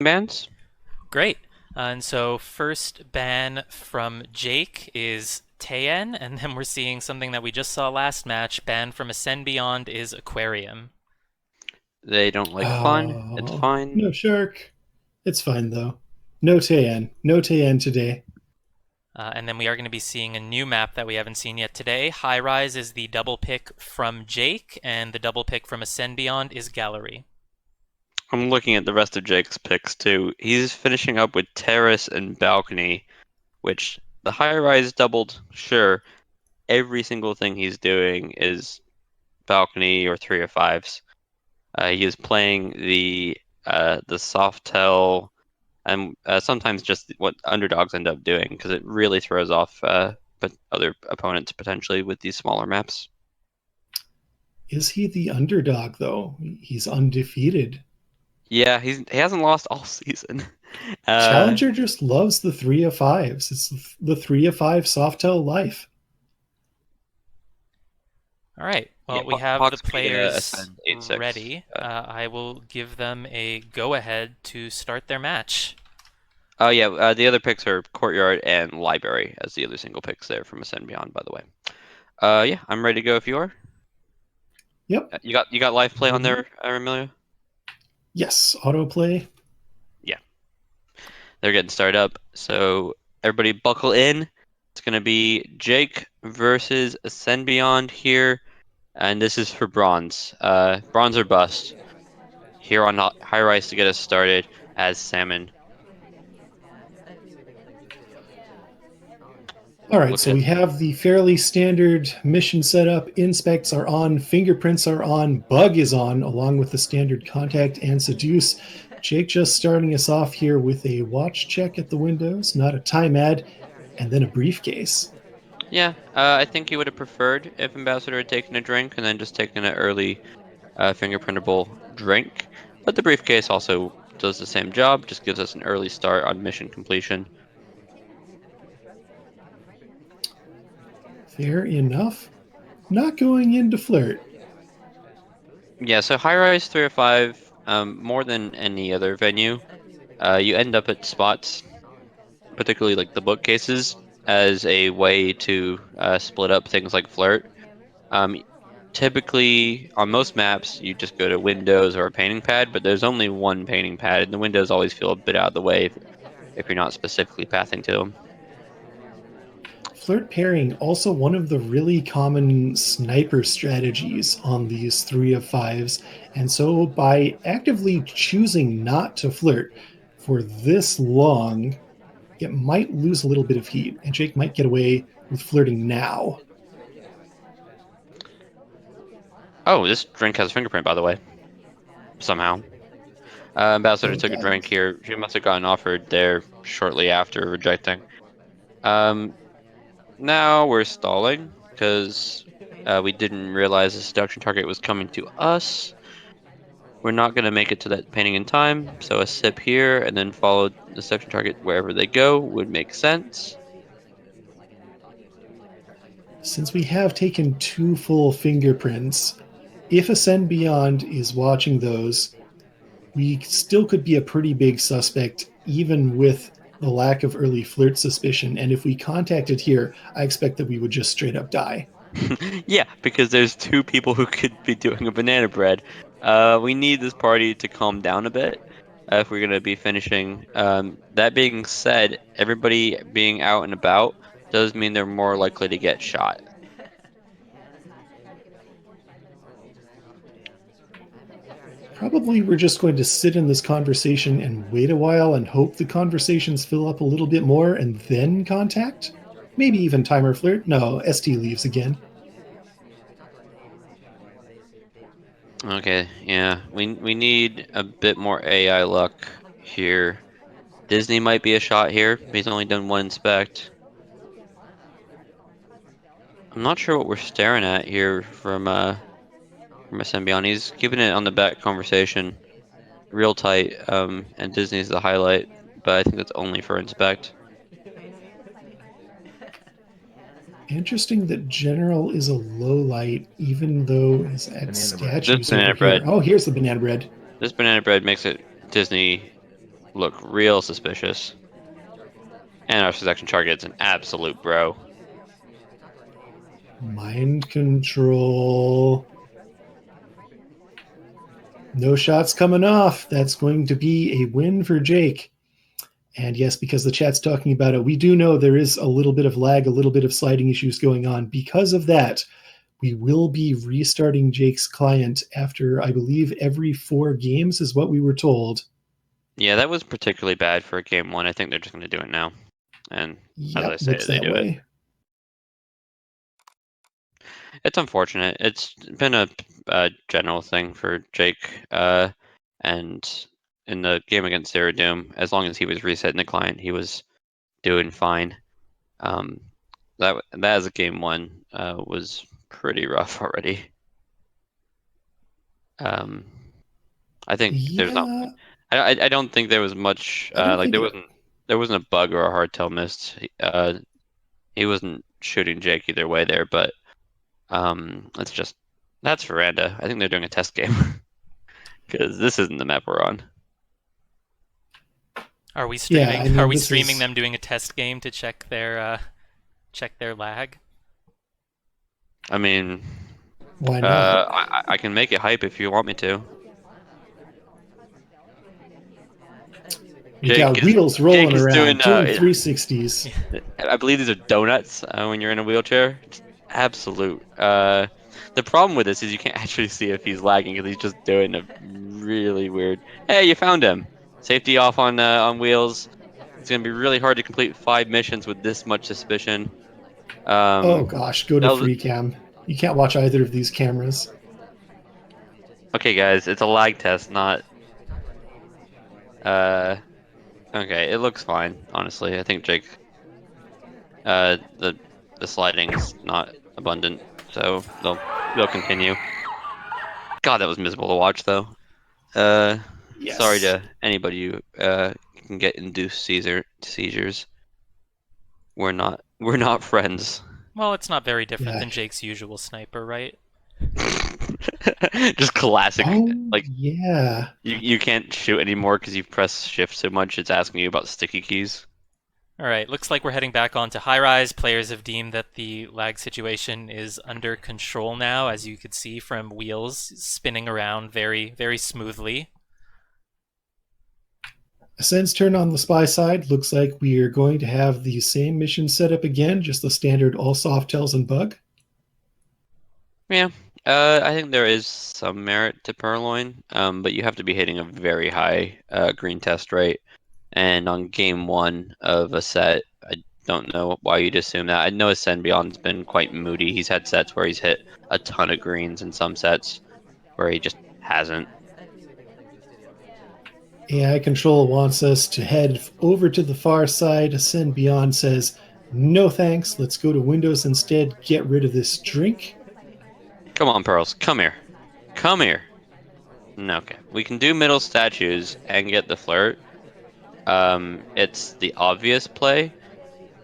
Bands? Great. And so first ban from Jake is Tayen, and then we're seeing something that we just saw last match. Ban from AscendBeyond is Aquarium. They don't like fun. It's Oh, fine. no shark. It's fine though. No Tayan. No Tayan today. And then we are going to be seeing a new map that we haven't seen yet today. High Rise is the double pick from Jake, and the double pick from AscendBeyond is Gallery. I'm looking at the rest of Jake's picks too. He's finishing up with Terrace and Balcony, which the high rise doubled, sure. Every single thing he's doing is Balcony or 3 of 5s. He is playing the soft tell and sometimes just what underdogs end up doing because it really throws off but other opponents potentially with these smaller maps. Is he the underdog though? He's undefeated. Yeah, he hasn't lost all season. Uh, Challenger just loves the 3 of 5s. It's the 3 of 5 Softel life. All right. yeah, Well, we have the Hawkspeed players Ascend 8-6. ready. I will give them a go-ahead to start their match. Oh yeah, the other picks are Courtyard and Library as the other single picks there from Ascend Beyond, by the way. Yeah, I'm ready to go if you are. Yep. You got live play on there, Amelia? Yes. Autoplay. Yeah, they're getting started up. So everybody buckle in. It's gonna be Jake versus Ascend Beyond here, and this is for bronze. Bronze or bust here on High Rise to get us started as Salmon. All right, Look so at we have the fairly standard mission setup. Inspects are on, fingerprints are on, bug is on, along with the standard contact and seduce. Jake just starting us off here with a watch check at the windows, not a time ad, and then a briefcase. Yeah, I think he would have preferred if Ambassador had taken a drink and then just taken an early fingerprintable drink. But the briefcase also does the same job, just gives us an early start on mission completion. Fair enough. Not going into flirt. Yeah, so High Rise 305, more than any other venue, you end up at spots, particularly like the bookcases, as a way to split up things like flirt. Um, Typically, on most maps, you just go to windows or a painting pad, but there's only one painting pad, and the windows always feel a bit out of the way if you're not specifically pathing to them. Flirt pairing, also one of the really common sniper strategies on these 3 of 5s. And so by actively choosing not to flirt for this long, it might lose a little bit of heat, and Jake might get away with flirting now. Oh, this drink has a fingerprint, by the way, somehow. Oh, Ambassador it took a drink does. here. She must have gotten offered there shortly after rejecting. Um, Now we're stalling because we didn't realize the seduction target was coming to us. We're not going to make it to that painting in time, so a sip here and then follow the seduction target wherever they go would make sense. Since we have taken 2 full fingerprints, if Ascend Beyond is watching those, we still could be a pretty big suspect, even with the lack of early flirt suspicion. And if we contacted here, I expect that we would just straight up die. Yeah, because there's two people who could be doing a banana bread. We need this party to calm down a bit if we're gonna be finishing. That being said, everybody being out and about does mean they're more likely to get shot. Probably we're just going to sit in this conversation and wait a while and hope the conversations fill up a little bit more and then contact? Maybe even timer flirt? No, ST leaves again. Okay, yeah, we need a bit more AI luck here. Disney might be a shot here. He's only done one inspect. I'm not sure what we're staring at here from Symbion. He's keeping it on the back conversation real tight. And Disney's the highlight, but I think that's only for inspect. Interesting that General is a low light, even though his This statue's over banana here. bread, Oh, here's the banana bread. this banana bread makes it Disney look real suspicious. And our seduction target's an absolute bro. Mind control. No shots coming off. That's going to be a win for Jake. And yes, because the chat's talking about it, we do know there is a little bit of lag, a little bit of sliding issues going on. Because of that, we will be restarting Jake's client after, I believe, every 4 games is what we were told. Yeah, that was particularly bad for game 1. I think they're just going to do it now. And Yep, as I say, looks they that do way. it. It's unfortunate. It's been a general thing for Jake. And in the game against Zero Doom, as long as he was resetting the client, he was doing fine. That as a game 1 was pretty rough already. I think there's not. Yeah, I don't think there was much. I don't Like think it. there wasn't a bug or a hardtail missed. He wasn't shooting Jake either way there, but it's just that's Veranda. I think they're doing a test game because this isn't the map we're on. Are we Yeah, streaming? I mean, Are we this streaming is- them doing a test game to check their lag? I mean, Why not? I can make it hype if you want me to. We got wheels Jake rolling is around, doing doing 360s. I believe these are donuts when you're in a wheelchair. Just absolute. The problem with this is you can't actually see if he's lagging because he's just doing a really weird. Hey, you found him. Safety off on wheels. It's gonna be really hard to complete 5 missions with this much suspicion. Oh gosh, go to That was- free cam. You can't watch either of these cameras. okay, guys, it's a lag test, not. Uh, okay, it looks fine. Honestly, I think Jake. The sliding is not abundant, so they'll continue. God, that was miserable to watch, though. Yes. Sorry to anybody who can get induced seizures. We're not friends. Well, it's not very different Yeah. than Jake's usual sniper, right? Just classic. Oh, Like yeah. you can't shoot anymore because you've pressed shift so much. It's asking you about sticky keys. All right, looks like we're heading back onto high rise. Players have deemed that the lag situation is under control now, as you could see from wheels spinning around very, very smoothly. Ascend's turn on the spy side. Looks like we are going to have the same mission set up again, just the standard all soft tells and bug. Yeah, I think there is some merit to Purloin, but you have to be hitting a very high green test rate. And on game 1 of a set, I don't know why you'd assume that. I know AscendBeyond's been quite moody. He's had sets where he's hit a ton of greens and some sets where he just hasn't. AI Control wants us to head over to the far side. AscendBeyond says, no thanks, let's go to Windows instead, get rid of this drink. Come on, Pearls, come here. Come here. No, okay. We can do middle statues and get the flirt. It's the obvious play.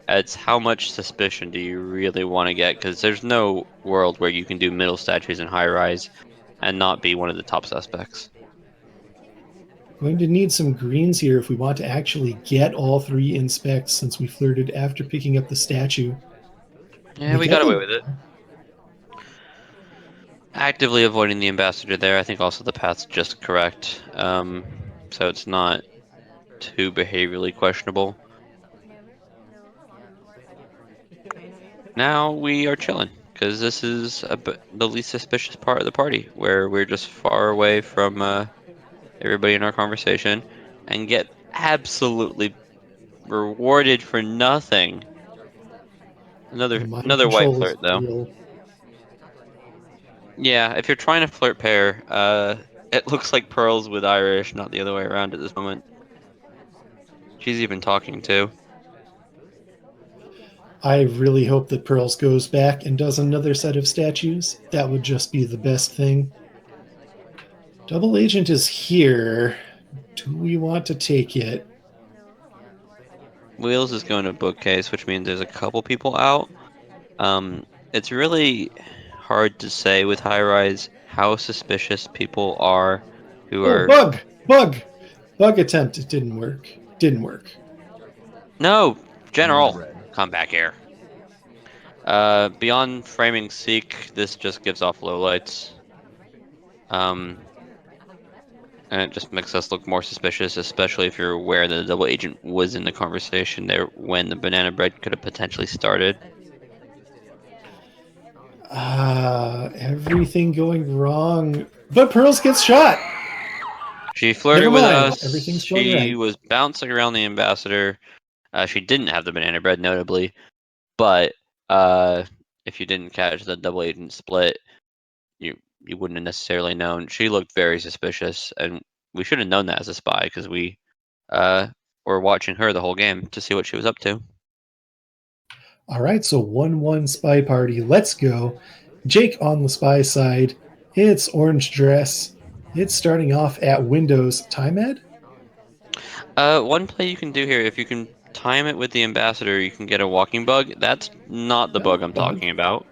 It's how much suspicion do you really want to get? Because there's no world where you can do middle statues in high rise and not be one of the top suspects. Going to need some greens here if we want to actually get all 3 inspects since we flirted after picking up the statue. Yeah, we got away with it. Actively avoiding the ambassador there. I think also the path's just correct. So it's not too behaviorally questionable. Now we are chilling because this is the least suspicious part of the party, where we're just far away from everybody in our conversation and get absolutely rewarded for nothing. The mind Another white control is flirt though. real. Yeah, if you're trying to flirt pair, it looks like Pearl's with Irish, not the other way around at this moment. She's even talking too. I really hope that Pearls goes back and does another set of statues. That would just be the best thing. Double Agent is here. Do we want to take it? Wheels is going to bookcase, which means there's a couple people out. It's really hard to say with high rise how suspicious people are who Oh, are. bug! Bug! Bug attempt. It didn't work. Didn't work. No, General, come back here. Beyond framing seek, this just gives off lowlights. And it just makes us look more suspicious, especially if you're aware that the double agent was in the conversation there when the banana bread could have potentially started. Everything going wrong. But Pearls gets shot. She flirted Never with mind. us. Everything's going She right. was bouncing around the ambassador. She didn't have the banana bread, notably. But if you didn't catch the double agent split, you wouldn't have necessarily known. She looked very suspicious, and we should have known that as a spy because we were watching her the whole game to see what she was up to. All right, so 1-1 spy party. Let's go. Jake on the spy side. It's orange dress. It's starting off at Windows. Time ed? One play you can do here, if you can time it with the ambassador, you can get a walking bug. That's not the No, bug I'm bug. talking about.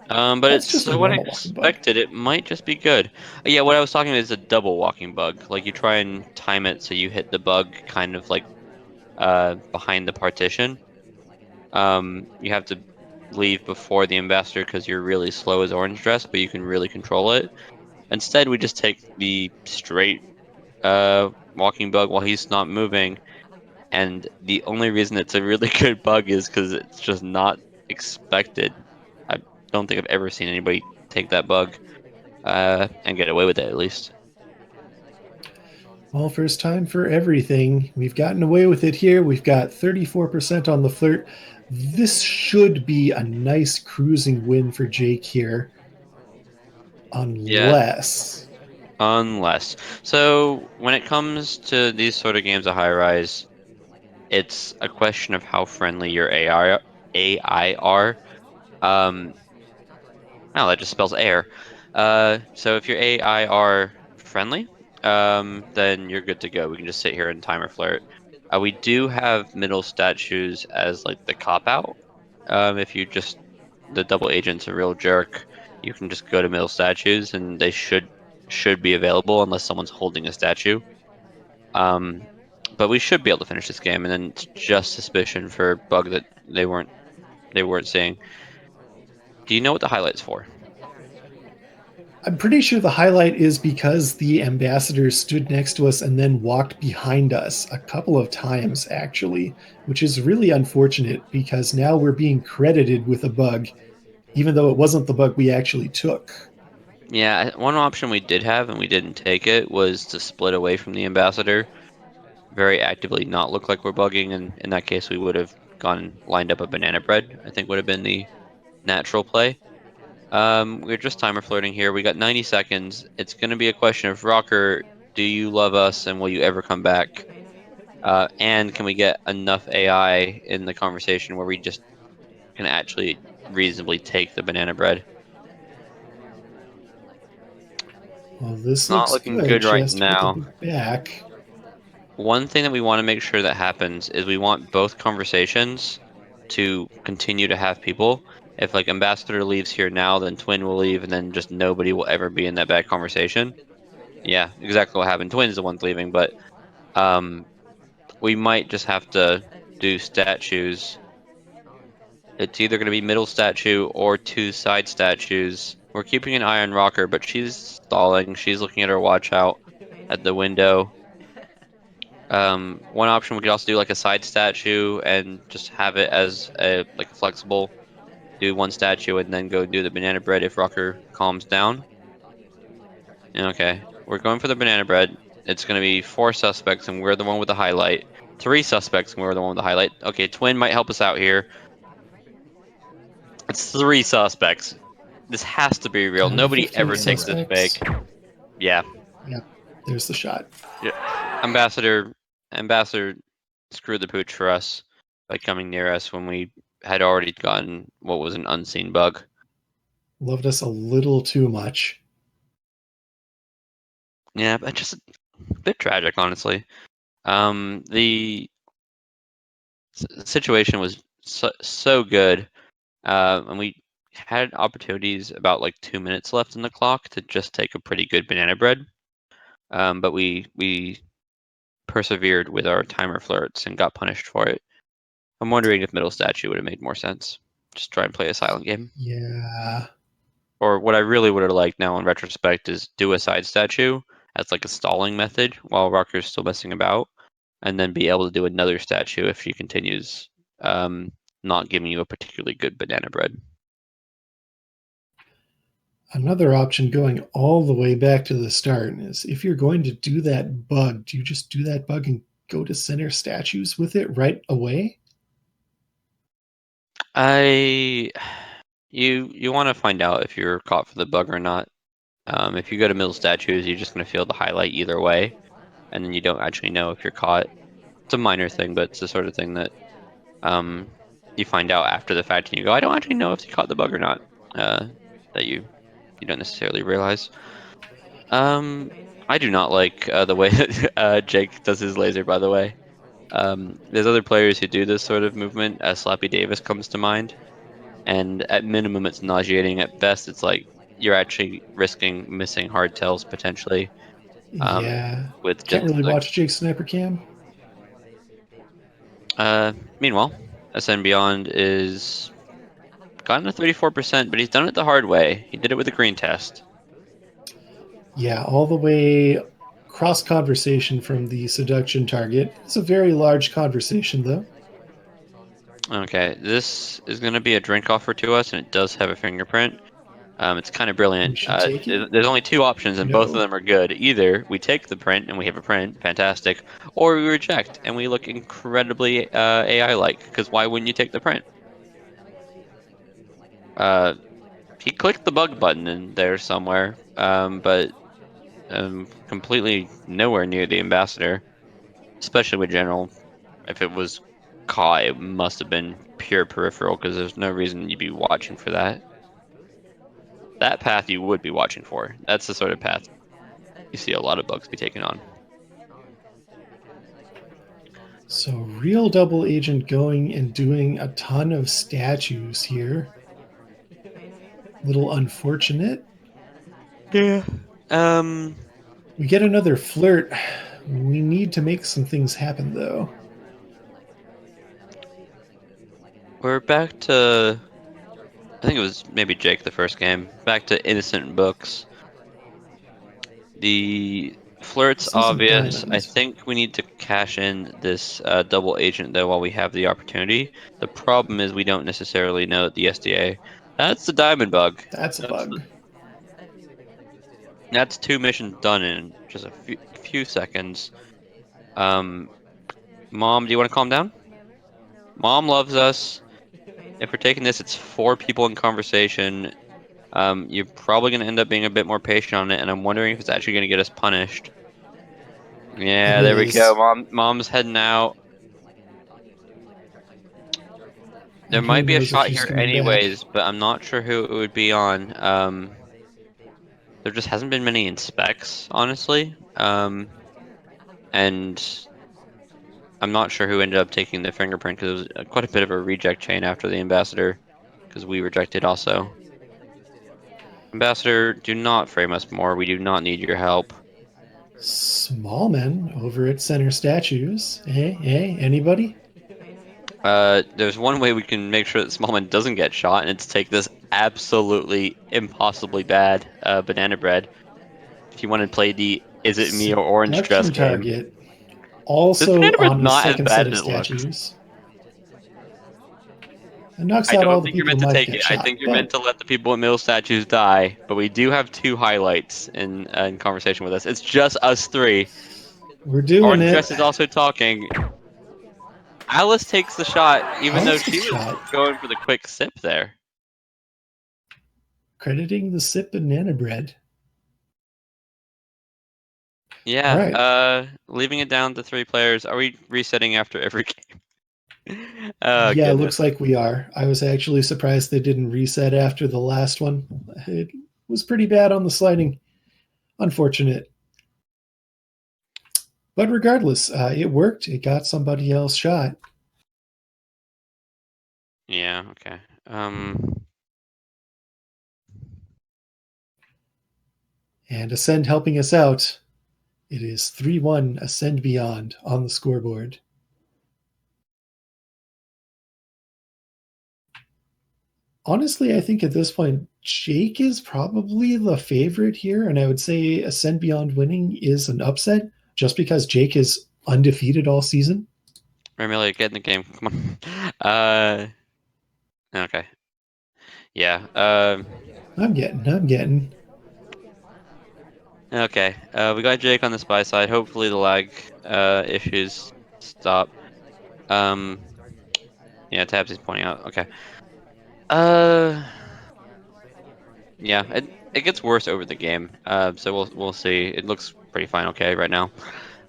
But That's it's just a so what I normal walking bug. expected. It might just be good. Yeah, what I was talking about is a double walking bug. Like you try and time it so you hit the bug kind of like behind the partition. You have to leave before the ambassador because you're really slow as orange dress, but you can really control it. Instead, we just take the straight walking bug while he's not moving, and the only reason it's a really good bug is because it's just not expected. I don't think I've ever seen anybody take that bug and get away with it, at least. Well, first time for everything. We've gotten away with it here. We've got 34% on the flirt. This should be a nice cruising win for Jake here. Yeah, Unless. unless. So when it comes to these sort of games of high rise, it's a question of how friendly your AI are. Um, Oh, that just spells air. So if your AI are friendly, then you're good to go. We can just sit here and timer flirt. We do have middle statues as like the cop out. If you just the double agent's a real jerk, you can just go to middle statues and they should be available unless someone's holding a statue. Um, but we should be able to finish this game, and then it's just suspicion for bug that they weren't seeing. Do you know what the highlight's for? I'm pretty sure the highlight is because the ambassador stood next to us and then walked behind us a couple of times, actually, which is really unfortunate because now we're being credited with a bug, even though it wasn't the bug we actually took. Yeah, one option we did have and we didn't take it was to split away from the ambassador, very actively not look like we're bugging, and in that case we would have gone lined up a banana bread, I think would have been the natural play. We're just timer flirting here. We got 90 seconds. It's going to be a question of Rocker, do you love us and will you ever come back? And can we get enough AI in the conversation where we just can actually reasonably take the banana bread? Well, this Not looks looking good good right just with the now. boot back. One thing that we want to make sure that happens is we want both conversations to continue to have people. If like Ambassador leaves here now, then Twin will leave, and then just nobody will ever be in that bad conversation. Yeah, exactly what happened. Twin's the one's leaving, but um, we might just have to do statues. It's either going to be middle statue or two side statues. We're keeping an eye on Rocker, but she's stalling. She's looking at her watch out at the window. One option we could also do like a side statue and just have it as a like a flexible. Do one statue and then go do the banana bread if Rocker calms down. Okay, we're going for the banana bread. It's gonna be four suspects and we're the one with the highlight. Three suspects and we're the one with the highlight. Okay, Twin might help us out here. It's three suspects. This has to be real. Down to Nobody 15 ever takes this suspects. fake. Yeah. Yeah, there's the shot. Yeah. Ambassador screwed the pooch for us by coming near us when we had already gotten what was an unseen bug. Loved us a little too much. Yeah, but just a bit tragic, honestly. The situation was so good, and we had opportunities about like 2 minutes left in the clock to just take a pretty good banana bread. But we persevered with our timer flirts and got punished for it. I'm wondering if middle statue would have made more sense. Just try and play a silent game. Yeah. Or what I really would have liked now in retrospect is do a side statue as like a stalling method while Rocker's still messing about, and then be able to do another statue if she continues not giving you a particularly good banana bread. Another option going all the way back to the start is if you're going to do that bug, do you just do that bug and go to center statues with it right away? You want to find out if you're caught for the bug or not. If you go to middle statues, you're just going to feel the highlight either way, and then you don't actually know if you're caught. It's a minor thing, but it's the sort of thing that you find out after the fact, and you go, I don't actually know if you caught the bug or not. That you don't necessarily realize. I do not like the way that Jake does his laser, by the way. There's other players who do this sort of movement. Slappy Davis comes to mind, and at minimum, it's nauseating. At best, it's like you're actually risking missing hardtails potentially. Yeah. With Can't just really like, watch Jake's sniper cam. meanwhile, AscendBeyond is gotten a 34%, but he's done it the hard way. He did it with a green test. Yeah, all the way cross conversation from the seduction target. It's a very large conversation, though. Okay, this is going to be a drink offer to us, and it does have a fingerprint. It's kind of We brilliant. should take it. There's only two options, and both of No. them are good. Either we take the print and we have a print, fantastic, or we reject and we look incredibly AI-like. Because why wouldn't you take the print? He clicked the bug button in there somewhere, but completely nowhere near the ambassador, especially with general. If it was caught, it must have been pure peripheral because there's no reason you'd be watching for that. That path you would be watching for. That's the sort of path you see a lot of bugs be taken on. So, real double agent going and doing a ton of statues here. Little unfortunate. Yeah. We get another flirt. We need to make some things happen, though. We're back to, I think it was maybe Jake the first game. Back to innocent books. The flirt's This isn't obvious. I diamond. think we need to cash in this double agent though while we have the opportunity. The problem is we don't necessarily know the SDA. That's the diamond bug. That's a That's bug. that's two missions done in just a few seconds. Um, Mom, do you want to calm down? Mom loves us. If we're taking this, it's four people in conversation. You're probably going to end up being a bit more patient on it, and I'm wondering if it's actually going to get us punished. It Yeah, there we go. is. Mom's heading out. There And who might be a knows if shot she's here coming back. anyways, but I'm not sure who it would be on. There just hasn't been many inspects, honestly. And I'm not sure who ended up taking the fingerprint because it was quite a bit of a reject chain after the ambassador, because we rejected also. Ambassador, do not frame us more. We do not need your help. Small men over at center statues. Hey, anybody? There's one way we can make sure that Smallman doesn't get shot, and it's take this absolutely impossibly bad banana bread. If you want to play the is it me or orange dress Seduction game, target. this Also banana bread's on the not as second bad set as of it looks. statues. It knocks I out all don't the think you're people who meant to might take get it. I shot, think you're meant but to let the people at middle statues die. But we do have two highlights in conversation with us. It's just us three. we're doing Orange it. dress is also talking. Alice takes the shot, even though Alice she gets was shot. going for the quick sip there. Crediting the sip banana bread. All Yeah, right. leaving it down to three players. Are we resetting after every game? Oh, Yeah, goodness. looks like we are. I was actually surprised they didn't reset after the last one. It was pretty bad on the sliding. Unfortunate. But regardless, it worked. It got somebody else shot. Yeah, okay. And Ascend helping us out. It is 3-1 Ascend Beyond on the scoreboard. Honestly, I think at this point, Jake is probably the favorite here, and I would say Ascend Beyond winning is an upset just because Jake is undefeated all season. Amelia, get in the game. Come on. Okay. Yeah. I'm getting. Okay. We got Jake on the spy side. Hopefully the lag issues stop. Yeah, Tabs is pointing out. Okay. Uh, yeah, it gets worse over the game. So we'll see. It looks pretty fine. Okay, right now.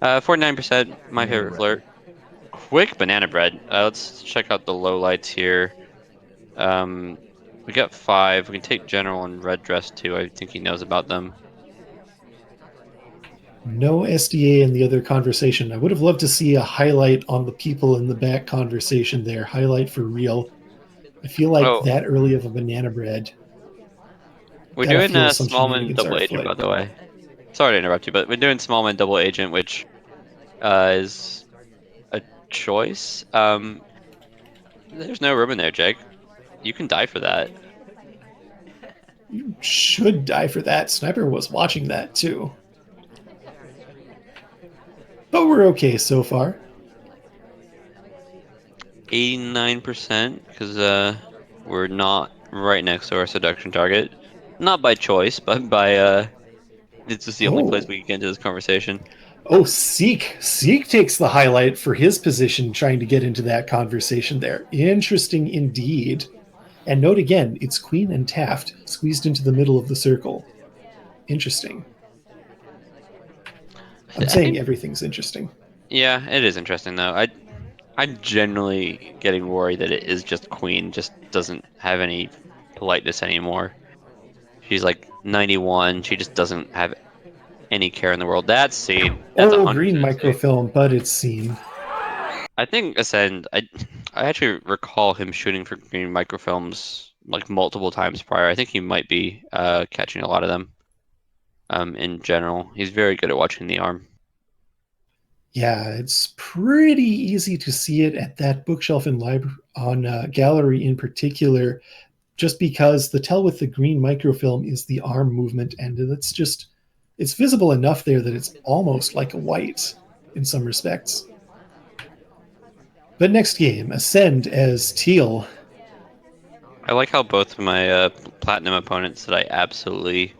49%. My favorite flirt. Quick banana bread. Let's check out the lowlights here. We got 5. We can take general and red dress too. I think he knows about them. No SDA in the other conversation. I would have loved to see a highlight on the people in the back conversation there. Highlight for real. I feel like Oh, that early of a banana bread. we're Gotta doing feel a some Smallman shenanigans double are agent, by afoot. the way. Sorry to interrupt you, but we're doing Smallman double agent, which is a choice. There's no room in there, Jake. You can die for that. You should die for that. Sniper was watching that too. But we're okay so far. 89%, because we're not right next to our seduction target. Not by choice, but by it's just the only place Oh. we can get into this conversation. Oh, Seek. Seek takes the highlight for his position trying to get into that conversation there. Interesting indeed. And note again, it's Queen and Taft squeezed into the middle of the circle. Interesting. I'm I saying think, everything's interesting. yeah, it is interesting though. I'm generally getting worried that it is just Queen just doesn't have any politeness anymore. She's like 91. She just doesn't have any care in the world. That's seen. That's Oh, 100% green seen. microfilm, but it's seen. I think Ascend. I actually recall him shooting for green microfilms like multiple times prior. I think he might be catching a lot of them. In general, he's very good at watching the arm. Yeah, it's pretty easy to see it at that bookshelf in library on gallery in particular, just because the tell with the green microfilm is the arm movement, and it's visible enough there that it's almost like a white in some respects. But next game, Ascend as Teal. I like how both of my platinum opponents that I absolutely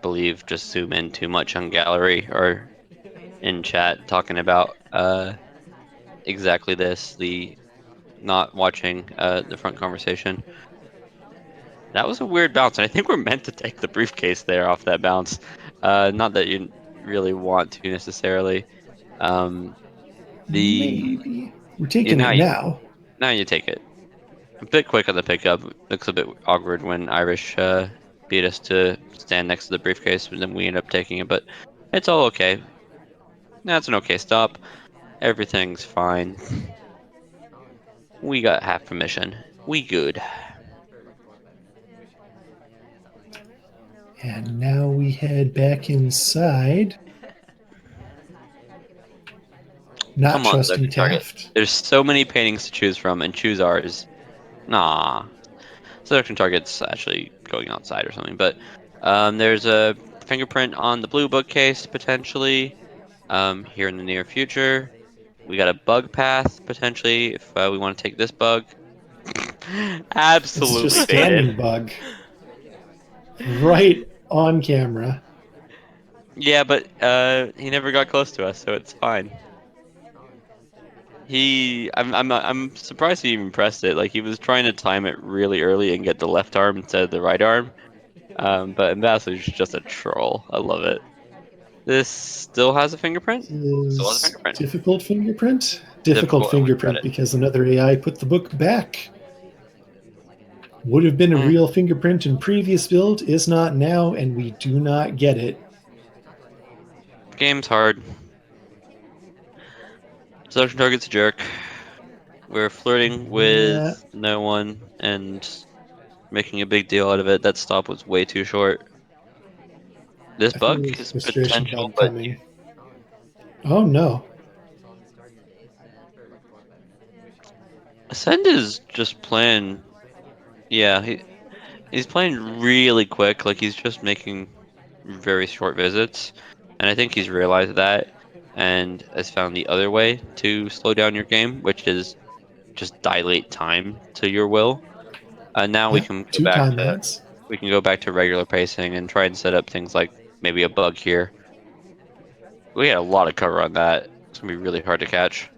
believe just zoom in too much on gallery or in chat talking about exactly this, the not watching the front conversation. That was a weird bounce, and I think we're meant to take the briefcase there off that bounce. Not that you really want to necessarily. Um, the Maybe. We're you taking now it you now. now you take it. A bit quick on the pickup. Looks a bit awkward when Irish beat us to stand next to the briefcase, and then we end up taking it. But it's all okay. That's an okay stop. Everything's fine. We got half permission. We good. And now we head back inside. Not Come on, trusting seduction target. Taft. There's so many paintings to choose from, and choose ours. Nah. Seduction target's actually going outside or something. But there's a fingerprint on the blue bookcase potentially here in the near future. We got a bug path potentially if we want to take this bug. It's just Absolutely baited. standing bug right on camera. Yeah, but he never got close to us, so it's fine. I'm surprised he even pressed it. Like he was trying to time it really early and get the left arm instead of the right arm. But Ambassador's just a troll. I love it. This still has a fingerprint? Still has a Is fingerprint. difficult fingerprint? Difficult Difficult, and we read fingerprint it. because another AI put the book back. Would have been a real fingerprint in previous build, is not now, and we do not get it. Game's hard. Selection target's a jerk. We're flirting Yeah, with no one and making a big deal out of it. That stop was way too short. This I feel bug this is frustration potential, bug but coming. Oh no. Ascend is just playing. Yeah, he's playing really quick. Like he's just making very short visits, and I think he's realized that and has found the other way to slow down your game, which is just dilate time to your will. Now Yeah, 2 time ads. we can go back to regular pacing and try and set up things like maybe a bug here. We had a lot of cover on that. It's gonna be really hard to catch.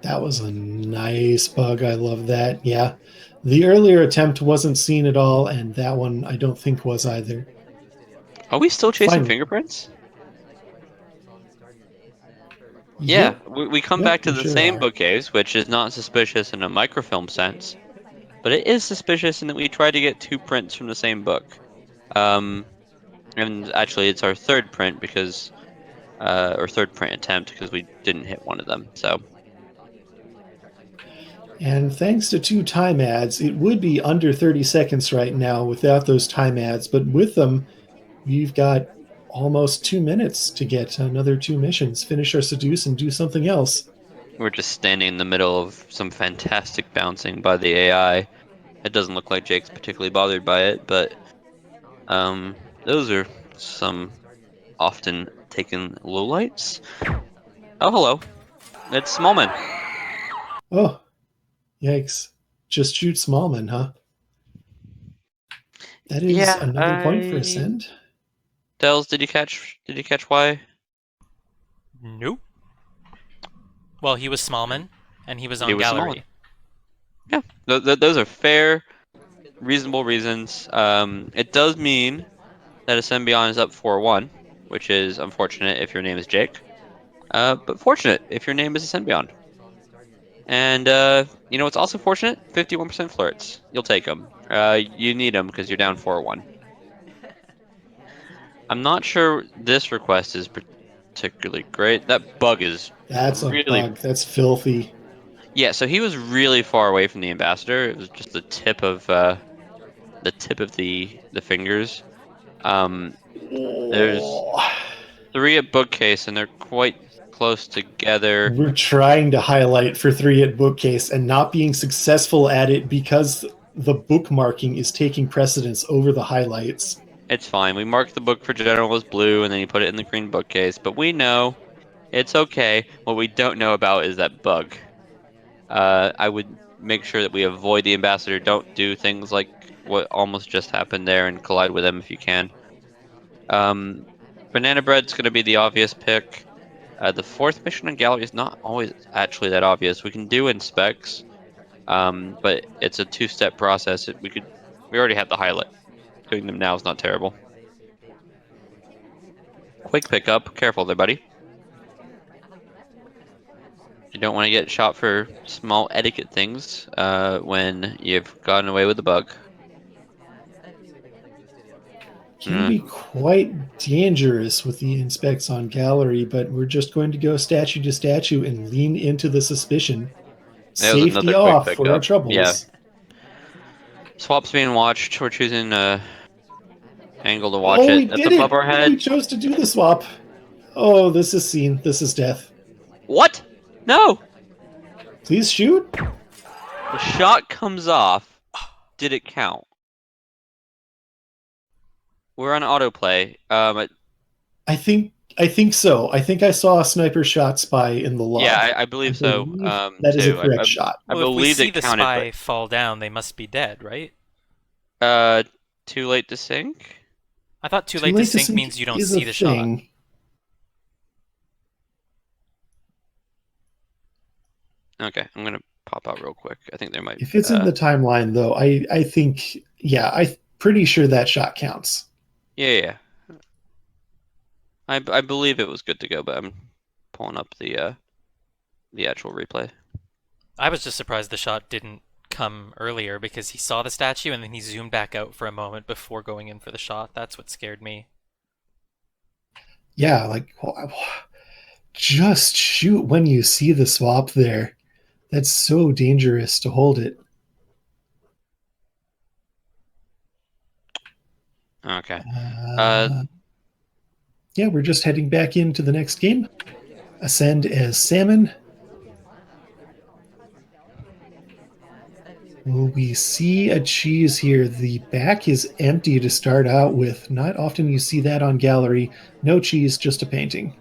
That was a nice bug. I love that. Yeah. The earlier attempt wasn't seen at all, and that one I don't think was either. Are we still chasing Fine. fingerprints? Yeah, Yep. we come Yep, back to we the sure same are. bookcase, which is not suspicious in a microfilm sense, but it is suspicious in that we tried to get 2 prints from the same book. Um, and actually, it's our third print because, or third print attempt because we didn't hit one of them. So And thanks to 2 time ads, it would be under 30 seconds right now without those time ads, but with them, we've got almost 2 minutes to get another 2 missions, finish our seduce, and do something else. we're just standing in the middle of some fantastic bouncing by the AI. It doesn't look like Jake's particularly bothered by it, but those are some often taken lowlights. Oh, hello. It's Smallman. Oh, yikes. Just shoot Smallman, huh? That is Yeah, another point for Ascend. Dells, did you catch why? Nope. Well, he was Smallman, and he was It on was Smallman. gallery. Yeah, those are fair, reasonable reasons. It does mean that AscendBeyond is up 4-1, which is unfortunate if your name is Jake. But fortunate if your name is AscendBeyond. And you know what's also fortunate? 51% flirts. You'll take them. You need them because you're down 4-1. I'm not sure this request is particularly great. That bug is That's a really. bug. That's filthy. Yeah, so he was really far away from the ambassador. It was just the tip of the fingers. Um, there's Oh. 3 at bookcase, and they're quite close together. We're trying to highlight for 3 at bookcase and not being successful at it because the bookmarking is taking precedence over the highlights. It's fine. We marked the book for general as blue, and then you put it in the green bookcase. But we know it's okay. What we don't know about is that bug. I would make sure that we avoid the ambassador. Don't do things like what almost just happened there and collide with them if you can. Um, Banana Bread's going to be the obvious pick. The fourth mission on gallery is not always actually that obvious. We can do inspects, but it's a 2-step process. We already had the highlight. Doing them now is not terrible. Quick pickup. Careful there, buddy. You don't want to get shot for small etiquette things when you've gotten away with the bug. Can be quite dangerous with the inspects on gallery, but we're just going to go statue to statue and lean into the suspicion. That was Safety another quick off for our pickup. Yeah. troubles. Swap's being watched. We're choosing angle to watch Oh, we it. That's did above it! our We head. chose to do the swap. Oh, this is seen. This is death. What? No! Please shoot. The shot comes off. Did it count? We're on autoplay. I think so. I think I saw a sniper shot spy in the Yeah, log. I I believe so. believe that is a Too. correct shot. I Well, if we believed see it the counted, spy fall down, they must be dead, right? but too late to sync. I thought too Too late to late to sync sync means you don't is a see the shot. thing. Okay, I'm gonna pop out real quick. I think there might. If it's in the timeline, though, I think, yeah, I'm pretty sure that shot counts. Yeah. I believe it was good to go, but I'm pulling up the actual replay. I was just surprised the shot didn't come earlier because he saw the statue and then he zoomed back out for a moment before going in for the shot. That's what scared me. Yeah, like, just shoot when you see the swap there. That's so dangerous to hold it. Okay. Uh, Yeah, we're just heading back into the next game. Ascend as salmon. Will we see a cheese here? The back is empty to start out with. Not often you see that on gallery. No cheese, just a painting.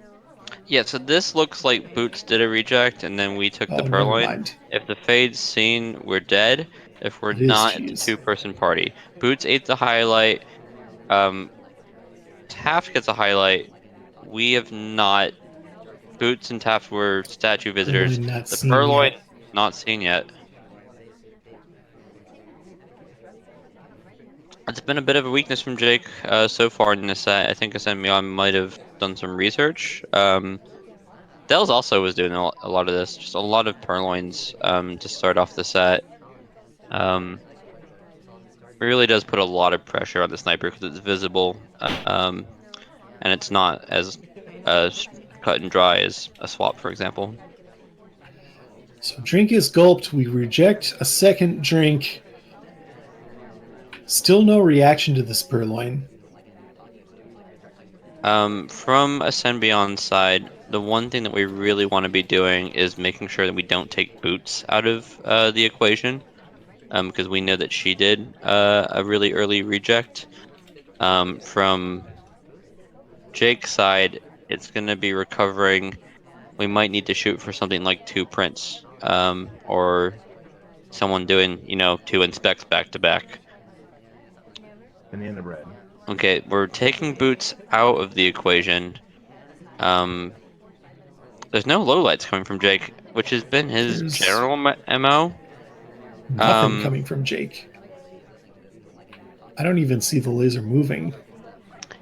Yeah, so this looks like Boots did a reject, and then we took the Oh, never purloin. mind. If the fade's seen, we're dead. If we're It is not, it's a cheese. two-person party. Boots ate the highlight. Um, Taft gets a highlight. We have not. Boots and Taft were statue visitors. Purloin not The seen purloin yet. not seen yet. It's been a bit of a weakness from Jake so far in this set. I think AscendBeyond might have done some research. Dells also was doing a lot of this, just a lot of purloins to start off the set. It really does put a lot of pressure on the sniper because it's visible, and it's not as uh, cut and dry as a swap, for example. So drink is gulped. We reject a second drink. Still no reaction to this purloin. From AscendBeyond's side, the one thing that we really want to be doing is making sure that we don't take Boots out of the equation, because we know that she did a really early reject. From Jake's side, it's going to be recovering. We might need to shoot for something like two prints, or someone doing, two inspects back to back. Banana bread. Okay, we're taking Boots out of the equation. Um, there's no lowlights coming from Jake, which has been his There's general MO. nothing Um, coming from Jake. I don't even see the laser moving.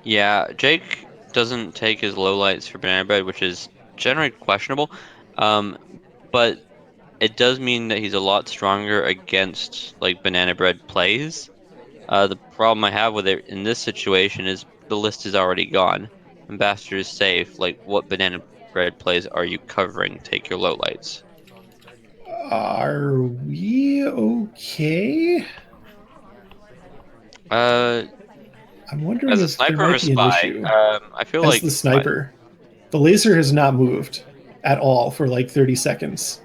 yeah, Jake doesn't take his lowlights for Banana Bread, which is generally questionable. Um, but it does mean that he's a lot stronger against like Banana Bread plays. The problem I have with it in this situation is the list is already gone. Ambassador is safe. Like, what Banana Bread plays are you covering? Take your lowlights. Are we okay? Uh, I'm wondering as a if there sniper or might a be an spy, issue. I feel As like the spy. sniper, the laser has not moved at all for like 30 seconds.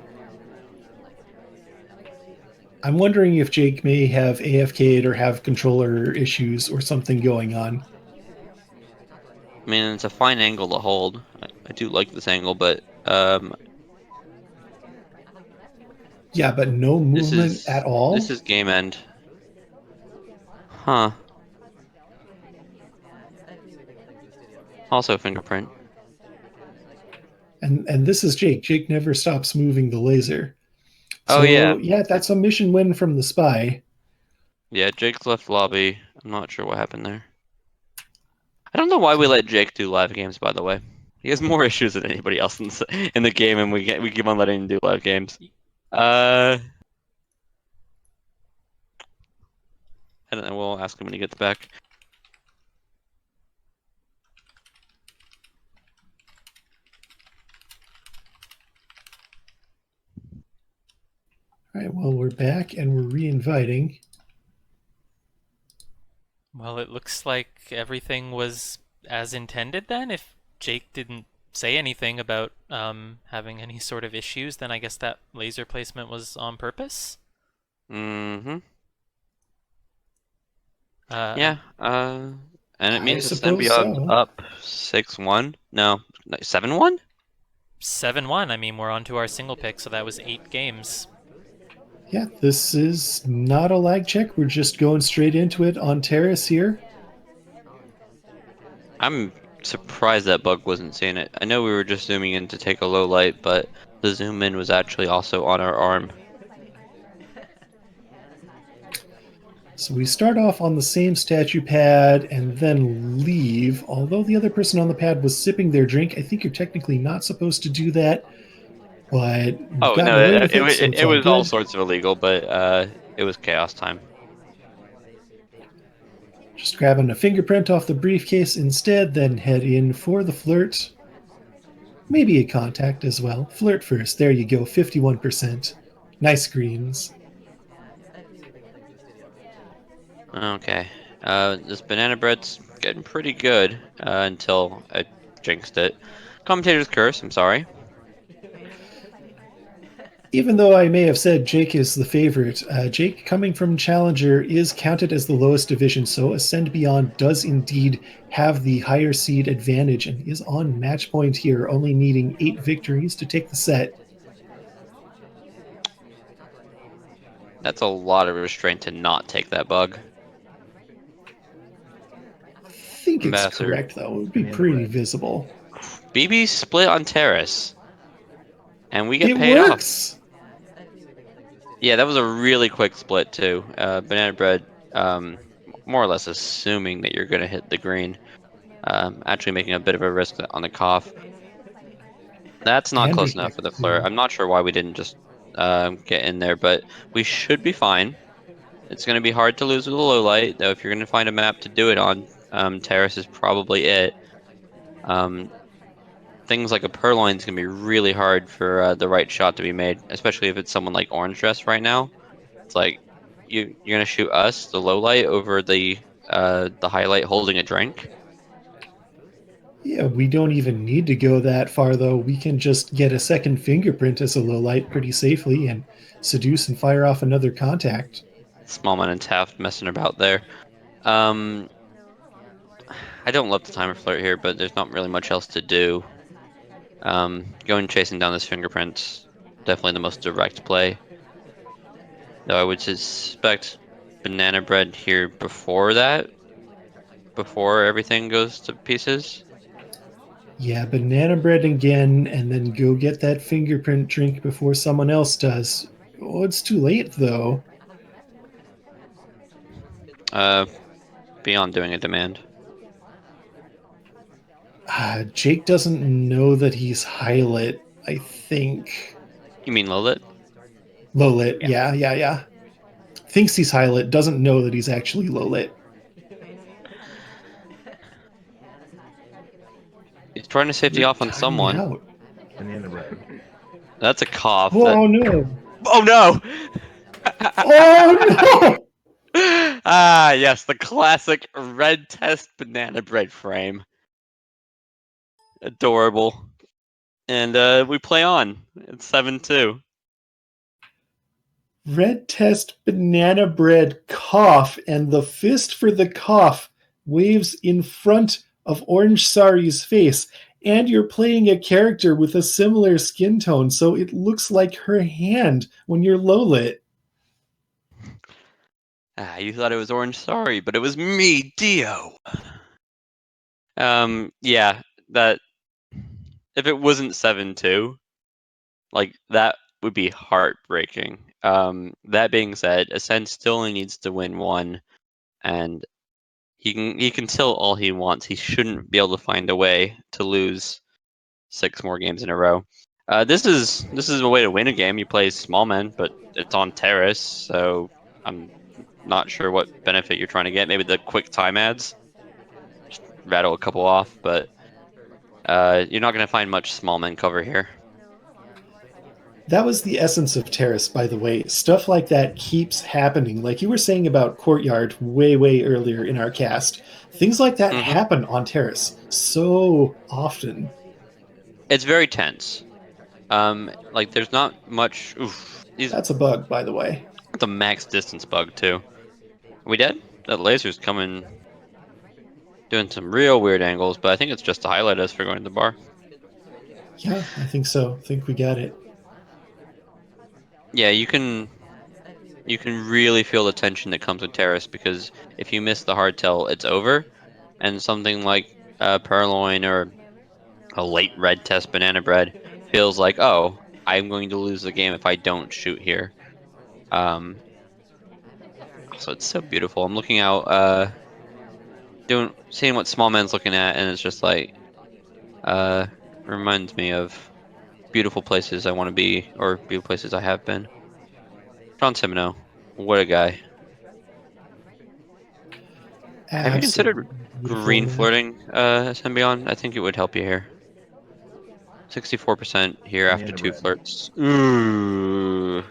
I'm wondering if Jake may have AFK'd or have controller issues or something going on. I mean, it's a fine angle to hold. I do like this angle, but Yeah, but no this movement is at all. this is game end. Huh. Also fingerprint. And this is Jake. Jake never stops moving the laser. Oh yeah, So yeah, that's a mission win from the spy. yeah. Jake's left lobby. I'm not sure what happened there. I don't know why we let Jake do live games, by the way. He has more issues than anybody else in the game, and we keep on letting him do live games. Uh, I don't know. We'll ask him when he gets back. All right, well, we're back and we're re-inviting. Well, it looks like everything was as intended then. If Jake didn't say anything about having any sort of issues, then I guess that laser placement was on purpose. Mm-hmm. Uh, Yeah. And it I means suppose AscendBeyond so. up 6-1. No, 7-1? 7-1. I mean, we're on to our single pick, so that was 8 games. Yeah, this is not a lag check. We're just going straight into it on Terrace here. I'm surprised that bug wasn't seeing it. I know we were just zooming in to take a low light, but the zoom in was actually also on our arm. So we start off on the same statue pad and then leave. Although the other person on the pad was sipping their drink, I think you're technically not supposed to do that. But we've Oh gotten no, away with it, so it's it all was all good. sorts of illegal, but it was chaos time. Just grabbing a fingerprint off the briefcase instead, then head in for the flirt. Maybe a contact as well. Flirt first. There you go, 51%. Nice greens. Okay. This banana bread's getting pretty good until a jinxed it. Commentator's curse, I'm sorry. Even though I may have said Jake is the favorite, Jake, coming from Challenger, is counted as the lowest division, so AscendBeyond does indeed have the higher seed advantage and is on match point here, only needing 8 victories to take the set. That's a lot of restraint to not take that bug. I think it's Ambassador. correct, though. It would be pretty visible. BB split on Terrace. And we get It paid off. works! Yeah, that was a really quick split, too. Banana Bread, more or less assuming that you're going to hit the green. Actually making a bit of a risk on the cough. That's not And close enough for the respect flirt. to- I'm not sure why we didn't just get in there, but we should be fine. It's going to be hard to lose with a low light, though. If you're going to find a map to do it on, Terrace is probably it. Things like a Purloin is going to be really hard for the right shot to be made, especially if it's someone like Orange Dress right now. It's like you're going to shoot us, the low light, over the highlight holding a drink. Yeah, we don't even need to go that far, though. We can just get a second fingerprint as a low light pretty safely and seduce and fire off another contact. Smallman and Taft messing about there. I don't love the timer flirt here, but there's not really much else to do. Going chasing down this fingerprint's definitely the most direct play. Though I would suspect Banana Bread here before that, before everything goes to pieces. Yeah, banana bread again, and then go get that fingerprint drink before someone else does. Oh, it's too late, though. Beyond doing a demand. Jake doesn't know that he's high lit, I think. You mean low lit? Low lit, Yeah. yeah. Thinks he's high lit, doesn't know that he's actually low lit. He's trying to safety You're off on timing someone. out. Banana bread. That's a cough. Oh no! Oh no! Oh no! Ah, yes, the classic red test banana bread frame. Adorable. And we play on. It's 7-2. Red test banana bread cough, and the fist for the cough waves in front of Orange Sari's face. And you're playing a character with a similar skin tone, so it looks like her hand when you're low lit. Ah, you thought it was Orange, sorry, but it was me, Dio. Yeah, that if it wasn't 7-2, like that would be heartbreaking. That being said, Ascend still only needs to win one, and he can tilt all he wants. He shouldn't be able to find a way to lose 6 more games in a row. This is a way to win a game. You play small men, but it's on Terrace, so I'm not sure what benefit you're trying to get. Maybe the quick time ads, just rattle a couple off, but you're not going to find much small men cover here. That was the essence of Terrace, by the way. Stuff like that keeps happening. Like you were saying about Courtyard way earlier in our cast. Things like that happen on Terrace so often. It's very tense. Like there's not much. Oof, That's a bug, by the way. It's a max distance bug too. Are we dead? That laser's coming, doing some real weird angles, but I think it's just to highlight us for going to the bar. Yeah, I think so. I think we got it. Yeah, you can really feel the tension that comes with Terrace, because if you miss the hardtail, it's over. And something like Purloin or a late red test banana bread feels like, oh, I'm going to lose the game if I don't shoot here. So it's so beautiful. I'm looking out, seeing what Small Man's looking at, and it's just like, reminds me of beautiful places I want to be, or beautiful places I have been. John Simino, what a guy. Have you considered green flirting, AscendBeyond? I think it would help you here. 64% here after 2 flirts. Ooh.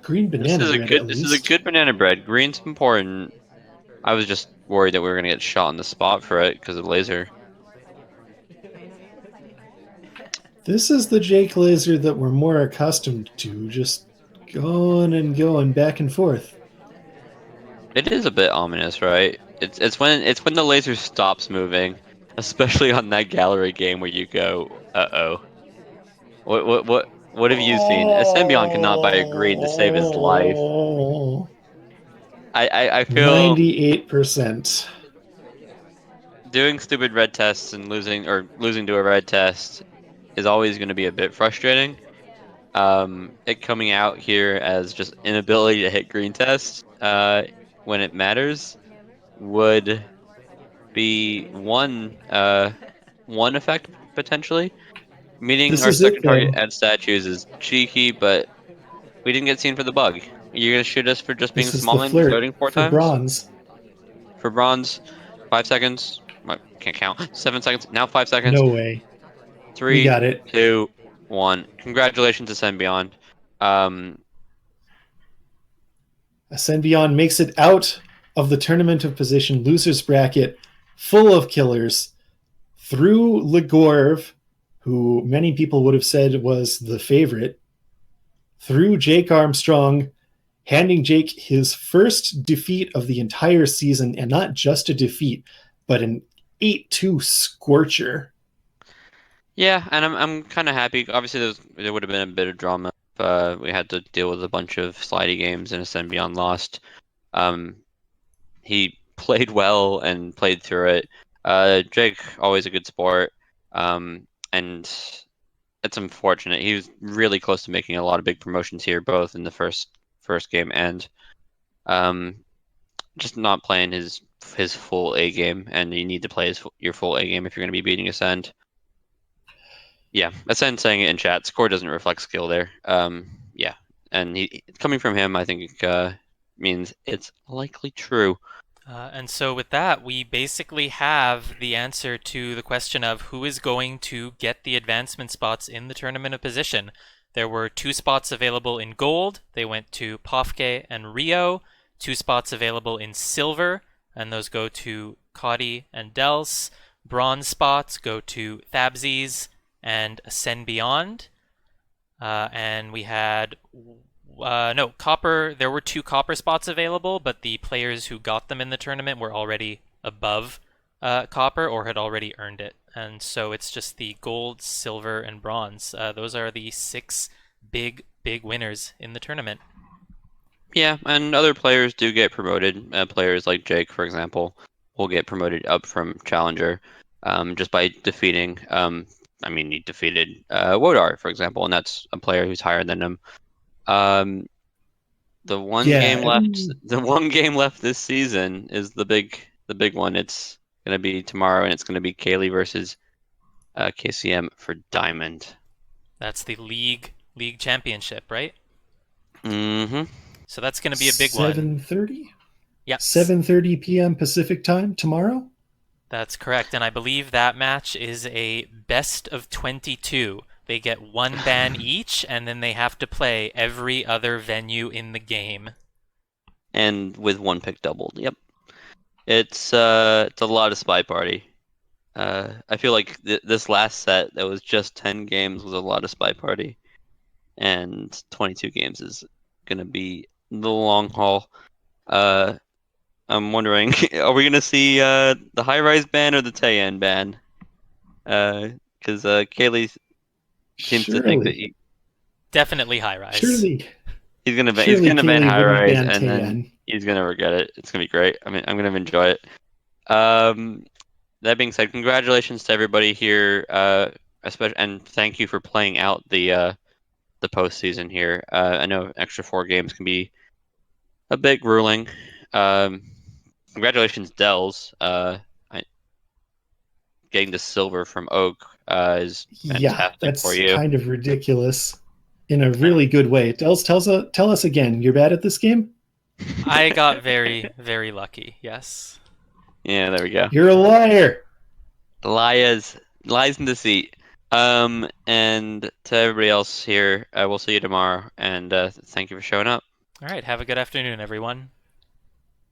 Green banana bread, at This is a least. good banana bread. Green's important. I was just worried that we were gonna get shot on the spot for it because of the laser. This is the Jake Laser that we're more accustomed to, just going and going back and forth. It is a bit ominous, right? It's when the laser stops moving, especially on that gallery game where you go, uh-oh. What have you seen? AscendBeyond cannot buy a green to save his life. Oh, I feel 98%. doing stupid red tests and losing to a red test is always going to be a bit frustrating. It coming out here as just inability to hit green tests when it matters would be one effect potentially. Meeting This our is it, second target though. at statues is cheeky, but we didn't get seen for the bug. You're gonna shoot us for just being This is the small and flirt voting 4 times? bronze. For bronze, 5 seconds. I can't count. 7 seconds. Now 5 seconds. No way. We Three, got it. 2, 1. Congratulations, AscendBeyond. Um, AscendBeyond makes it out of the tournament of position losers bracket full of killers through Ligorv, who many people would have said was the favorite, through Jake Armstrong, handing Jake his first defeat of the entire season, and not just a defeat, but an 8-2 scorcher. yeah, and I'm kind of happy. Obviously, there would have been a bit of drama if we had to deal with a bunch of slidey games and AscendBeyond lost. He played well and played through it. Jake, always a good sport. And it's unfortunate. He was really close to making a lot of big promotions here, both in the first game and um, just not playing his full A game. And you need to play your full A game if you're going to be beating Ascend. Yeah, Ascend saying it in chat. Score doesn't reflect skill there. Yeah, and coming from him, I think means it's likely true. And so with that, we basically have the answer to the question of who is going to get the advancement spots in the tournament of position. There were 2 spots available in gold. They went to Pofke and Rio. 2 spots available in silver, and those go to Cody and Dels. Bronze spots go to Thabsies and AscendBeyond. And we had no, copper. There were 2 copper spots available, but the players who got them in the tournament were already above copper or had already earned it. And so it's just the gold, silver, and bronze. Those are the 6 big winners in the tournament. Yeah, and other players do get promoted. Players like Jake, for example, will get promoted up from Challenger just by defeating. He defeated Wodar, for example, and that's a player who's higher than him. The one game left. The one game left this season is the big one. It's gonna be tomorrow, and it's gonna be Kaylee versus KCM for Diamond. That's the league championship, right? Mm-hmm. So that's going to be a big one. 7:30? Yeah. 7:30 p.m. Pacific time tomorrow? That's correct. And I believe that match is a best of 22. They get 1 ban each, and then they have to play every other venue in the game. And with 1 pick doubled. Yep. It's a lot of Spy Party. I feel like this last set that was just 10 games was a lot of Spy Party. And 22 games is gonna be the long haul. I'm wondering, are we gonna see the high rise ban or the Taeyan ban? Because Kaylee seems to think that definitely high rise. Surely he's gonna ban high rise, and Taeyan. then he's gonna regret it. It's gonna be great. I mean, I'm gonna enjoy it. That being said, congratulations to everybody here, especially, and thank you for playing out the postseason here. I know extra 4 games can be a bit grueling. Congratulations, Dells. Getting the silver from Oak is fantastic for you. That's kind of ridiculous in a really good way. Dells, tell us again, you're bad at this game? I got very, very lucky, yes. Yeah, there we go. You're a liar! Lies in deceit. And to everybody else here, we'll see you tomorrow, and thank you for showing up. All right, have a good afternoon, everyone.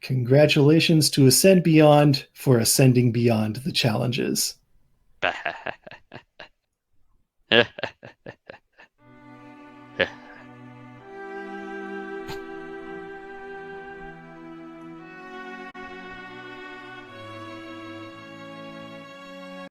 Congratulations to AscendBeyond for ascending beyond the challenges.